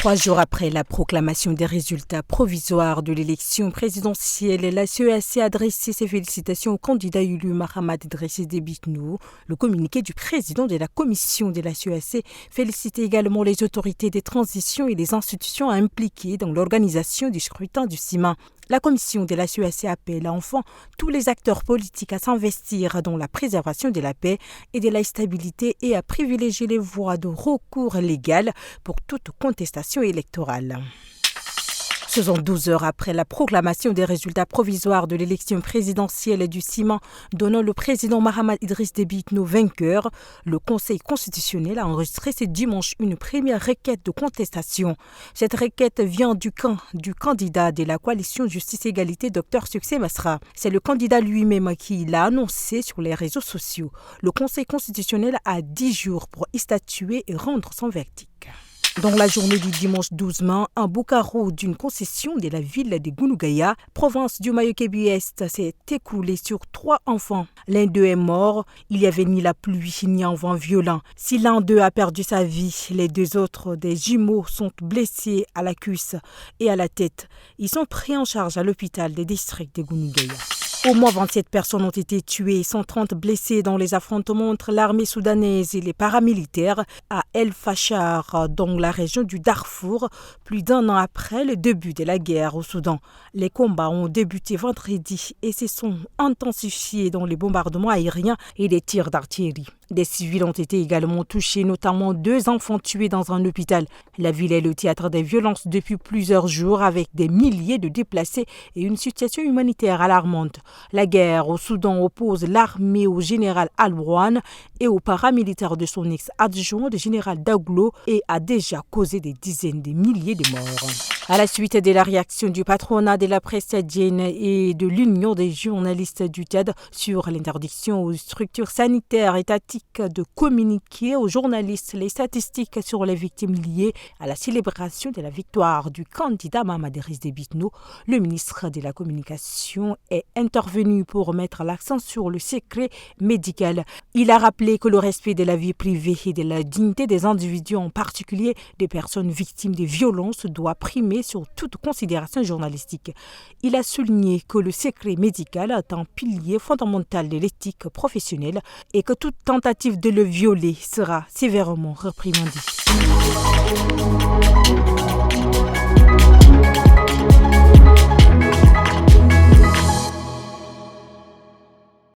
3 jours après la proclamation des résultats provisoires de l'élection présidentielle, la CEAC a adressé ses félicitations au candidat élu Mahamad Idriss Déby Itno. Le communiqué du président de la commission de la CEAC félicitait également les autorités des transitions et les institutions impliquées dans l'organisation du scrutin du CIMA. La commission de la CEAC appelle enfin tous les acteurs politiques à s'investir dans la préservation de la paix et de la stabilité et à privilégier les voies de recours légales pour toute contestation électorale. 72 heures après la proclamation des résultats provisoires de l'élection présidentielle du CIMA donnant le président Mahamad Idriss Déby Itno vainqueur, le Conseil constitutionnel a enregistré ce dimanche une première requête de contestation. Cette requête vient du camp du candidat de la coalition Justice-Égalité, Dr Succès Masra. C'est le candidat lui-même qui l'a annoncé sur les réseaux sociaux. Le Conseil constitutionnel a 10 jours pour y statuer et rendre son verdict. Dans la journée du dimanche 12 mai, un beau carreau d'une concession de la ville de Gounougaya, province du Mayo-Kébi-Est, s'est écoulé sur 3 enfants. L'un d'eux est mort, il n'y avait ni la pluie ni un vent violent. Si l'un d'eux a perdu sa vie, les 2 autres, des jumeaux, sont blessés à la cuisse et à la tête. Ils sont pris en charge à l'hôpital des districts de Gounougaya. Au moins 27 personnes ont été tuées et 130 blessées dans les affrontements entre l'armée soudanaise et les paramilitaires à El Fachar, dans la région du Darfour, plus d'1 an après le début de la guerre au Soudan. Les combats ont débuté vendredi et se sont intensifiés dans les bombardements aériens et les tirs d'artillerie. Des civils ont été également touchés, notamment 2 enfants tués dans un hôpital. La ville est le théâtre des violences depuis plusieurs jours avec des milliers de déplacés et une situation humanitaire alarmante. La guerre au Soudan oppose l'armée au général Al-Burhan et aux paramilitaires de son ex-adjoint, le général Daglo, et a déjà causé des dizaines de milliers de morts. À la suite de la réaction du patronat de la presse tchadienne et de l'Union des journalistes du Tchad sur l'interdiction aux structures sanitaires étatiques de communiquer aux journalistes les statistiques sur les victimes liées à la célébration de la victoire du candidat Mahamad Idriss Déby Itno, le ministre de la Communication est intervenu pour mettre l'accent sur le secret médical. Il a rappelé que le respect de la vie privée et de la dignité des individus, en particulier des personnes victimes de violences, doit primer sur toute considération journalistique. Il a souligné que le secret médical est un pilier fondamental de l'éthique professionnelle et que toute tentative de le violer sera sévèrement réprimandée.